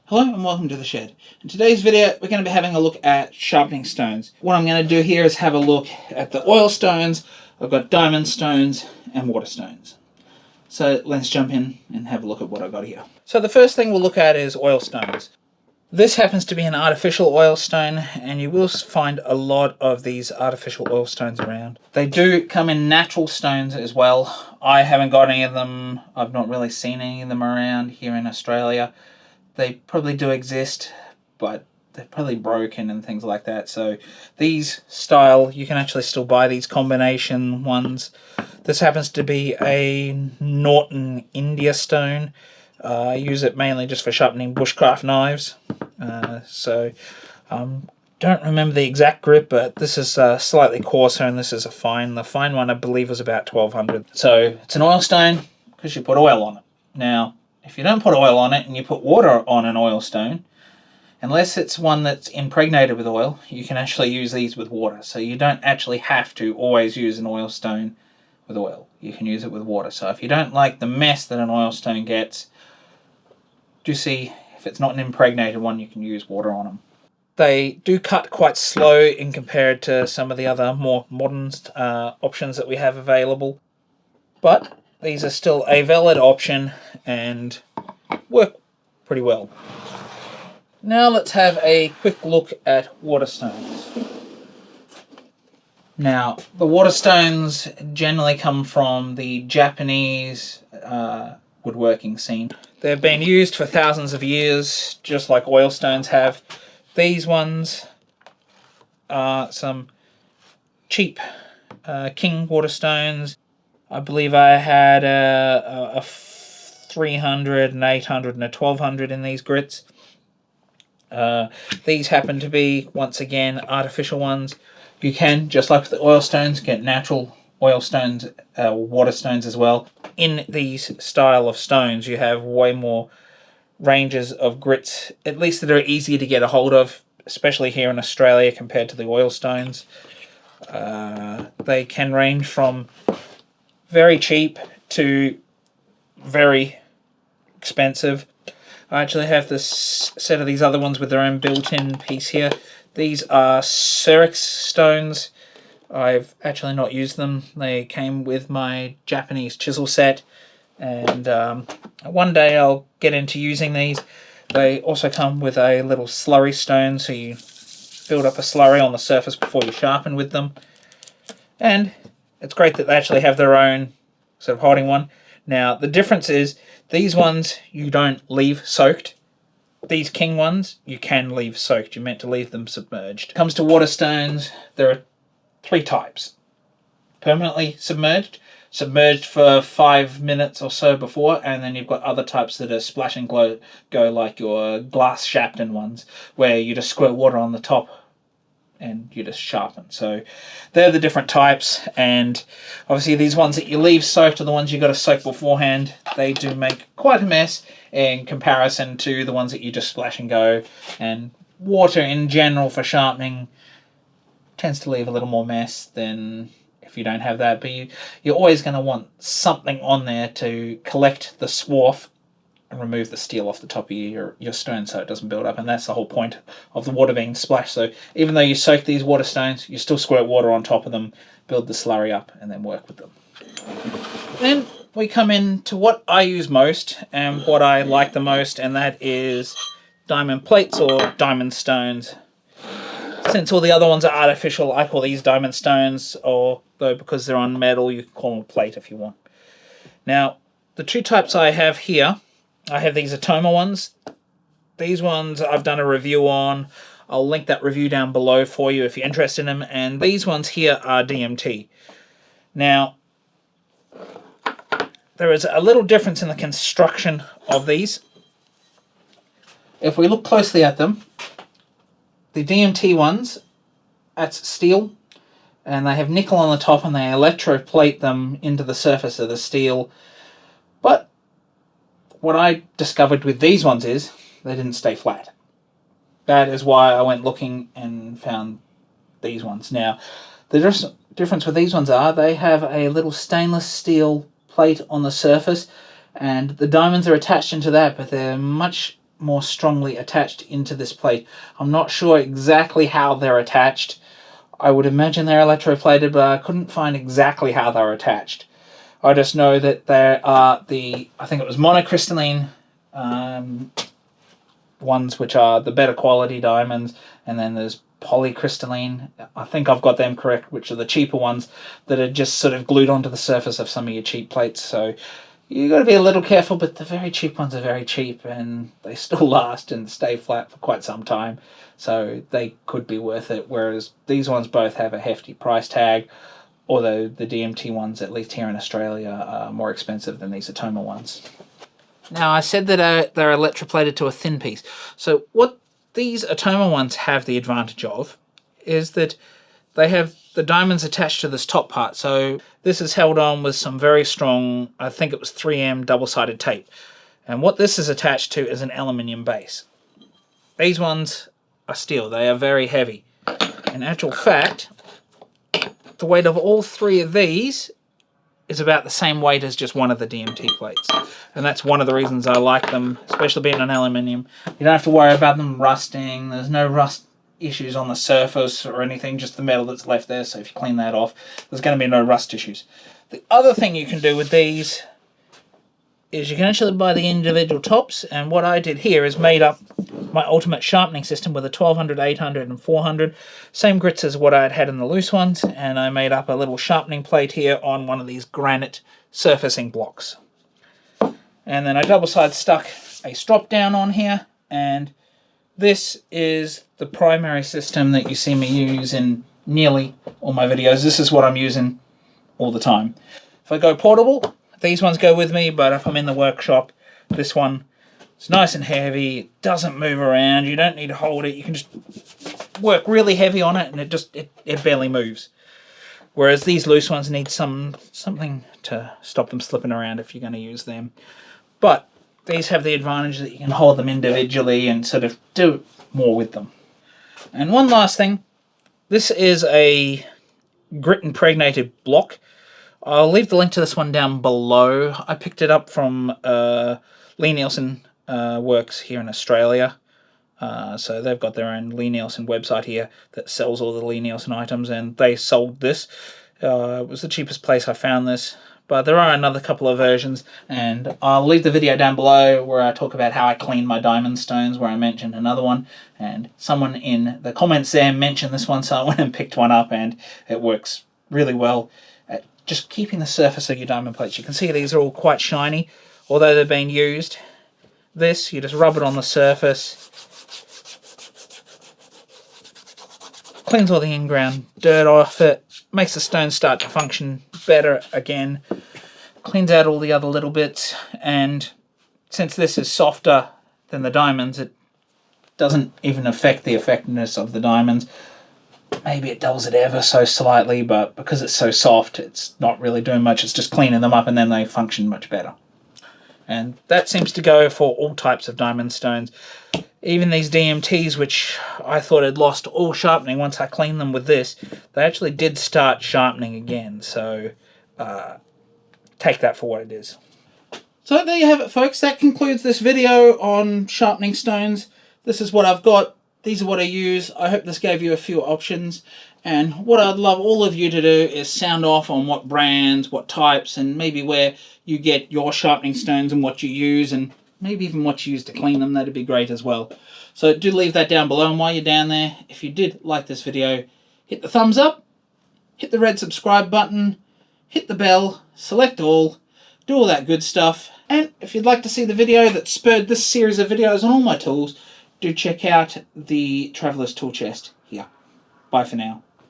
Hello and welcome to the shed. In today's video we're going to be having a look at sharpening stones. What I'm going to do here is have a look at the oil stones. I've got diamond stones and water stones. So let's jump in and have a look at what I've got here. So the first thing we'll look at is oil stones. This happens to be an artificial oil stone, and you will find a lot of these artificial oil stones around. They do come in natural stones as well. I haven't got any of them. I've not really seen any of them around here in Australia. They probably do exist, but they're probably broken and things like that. So these style, you can actually still buy these combination ones. This happens to be a Norton India stone. I use it mainly just for sharpening bushcraft knives. Don't remember the exact grip, but this is slightly coarser and this is a fine. The fine one I believe was about 1200. So it's an oil stone because you put oil on it. Now, if you don't put oil on it and you put water on an oil stone, unless it's one that's impregnated with oil, you can actually use these with water. So you don't actually have to always use an oil stone with oil. You can use it with water. So if you don't like the mess that an oil stone gets, do see if it's not an impregnated one, you can use water on them. They do cut quite slow in compared to some of the other more modern options that we have available. But these are still a valid option and work pretty well. Now let's have a quick look at water stones. Now, the water stones generally come from the Japanese woodworking scene. They've been used for thousands of years, just like oil stones have. These ones are some cheap king water stones. I believe I had a 300, an 800, and a 1200 in these grits. These happen to be, once again, artificial ones. You can, just like with the oil stones, get natural oil stones, water stones as well. In these style of stones, you have way more ranges of grits, at least that are easier to get a hold of, especially here in Australia compared to the oil stones. They can range from very cheap to very expensive. I actually have this set of these other ones with their own built-in piece here. These are Cerex stones. I've actually not used them. They came with my Japanese chisel set, and one day I'll get into using these. They also come with a little slurry stone, so you build up a slurry on the surface before you sharpen with them. And it's great that they actually have their own sort of holding one. Now, the difference is these ones you don't leave soaked. These king ones you can leave soaked. You're meant to leave them submerged. When it comes to water stones, there are three types. Permanently submerged, submerged for 5 minutes or so before, and then you've got other types that are splash and go like your glass Sharpening ones, where you just squirt water on the top and you just sharpen. So they're the different types, and obviously these ones that you leave soaked are the ones you got to soak beforehand. They do make quite a mess in comparison to the ones that you just splash and go, and water in general for sharpening tends to leave a little more mess than if you don't have that, but you're always going to want something on there to collect the swarf and remove the steel off the top of your stone so it doesn't build up, and that's the whole point of the water being splashed. So even though you soak these water stones, you still squirt water on top of them, build the slurry up, and then work with them. Then we come into what I use most and what I like the most, and that is diamond plates or diamond stones. Since all the other ones are artificial, I call these diamond stones, or though because they're on metal, you can call them a plate if you want. Now, the two types I have here, I have these Atoma ones. These ones I've done a review on. I'll link that review down below for you if you're interested in them. And these ones here are DMT. Now, there is a little difference in the construction of these. If we look closely at them, the DMT ones, that's steel, and they have nickel on the top, and they electroplate them into the surface of the steel. But what I discovered with these ones is they didn't stay flat. That is why I went looking and found these ones. Now, the difference with these ones are they have a little stainless steel plate on the surface, and the diamonds are attached into that, but they're much more strongly attached into this plate. I'm not sure exactly how they're attached. I would imagine they're electroplated, but I couldn't find exactly how they're attached. I just know that there are I think it was monocrystalline ones, which are the better quality diamonds, and then there's polycrystalline, I think I've got them correct, which are the cheaper ones that are just sort of glued onto the surface of some of your cheap plates. So you got to be a little careful, but the very cheap ones are very cheap and they still last and stay flat for quite some time, so they could be worth it, whereas these ones both have a hefty price tag, although the DMT ones, at least here in Australia, are more expensive than these Atoma ones. Now, I said that they're electroplated to a thin piece. So what these Atoma ones have the advantage of is that they have the diamonds attached to this top part. So this is held on with some very strong, I think it was 3M double-sided tape. And what this is attached to is an aluminium base. These ones are steel. They are very heavy. In actual fact, the weight of all three of these is about the same weight as just one of the DMT plates. And that's one of the reasons I like them, especially being on aluminium. You don't have to worry about them rusting. There's no rust issues on the surface or anything, just the metal that's left there. So if you clean that off, there's going to be no rust issues. The other thing you can do with these is you can actually buy the individual tops, and what I did here is made up my ultimate sharpening system with a 1200, 800 and 400, same grits as what I had in the loose ones, and I made up a little sharpening plate here on one of these granite surfacing blocks. And then I double-side stuck a strop down on here, and this is the primary system that you see me use in nearly all my videos. This is what I'm using all the time. If I go portable, these ones go with me, but if I'm in the workshop, this one is nice and heavy, it doesn't move around, you don't need to hold it, you can just work really heavy on it and it barely moves. Whereas these loose ones need something to stop them slipping around if you're going to use them. But these have the advantage that you can hold them individually and sort of do more with them. And one last thing, this is a grit impregnated block. I'll leave the link to this one down below. I picked it up from Lee Nielsen Works here in Australia. So they've got their own Lee Nielsen website here that sells all the Lee Nielsen items, and they sold this. It was the cheapest place I found this, but there are another couple of versions, and I'll leave the video down below where I talk about how I clean my diamond stones, where I mentioned another one, and someone in the comments there mentioned this one, so I went and picked one up, and it works really well at just keeping the surface of your diamond plates. You can see these are all quite shiny, although they've been used. This, you just rub it on the surface, cleans all the in-ground dirt off it, makes the stone start to function better again, cleans out all the other little bits, and since this is softer than the diamonds, it doesn't even affect the effectiveness of the diamonds. Maybe it dulls it ever so slightly, but because it's so soft, it's not really doing much. It's just cleaning them up, and then they function much better. And that seems to go for all types of diamond stones. Even these DMTs, which I thought had lost all sharpening once I cleaned them with this, they actually did start sharpening again. So take that for what it is. So there you have it, folks. That concludes this video on sharpening stones. This is what I've got. These are what I use. I hope this gave you a few options. And what I'd love all of you to do is sound off on what brands, what types, and maybe where you get your sharpening stones and what you use, and maybe even what you use to clean them. That'd be great as well. So do leave that down below. And while you're down there, if you did like this video, hit the thumbs up, hit the red subscribe button, hit the bell, select all, do all that good stuff. And if you'd like to see the video that spurred this series of videos on all my tools, do check out the Traveler's Tool Chest here. Bye for now.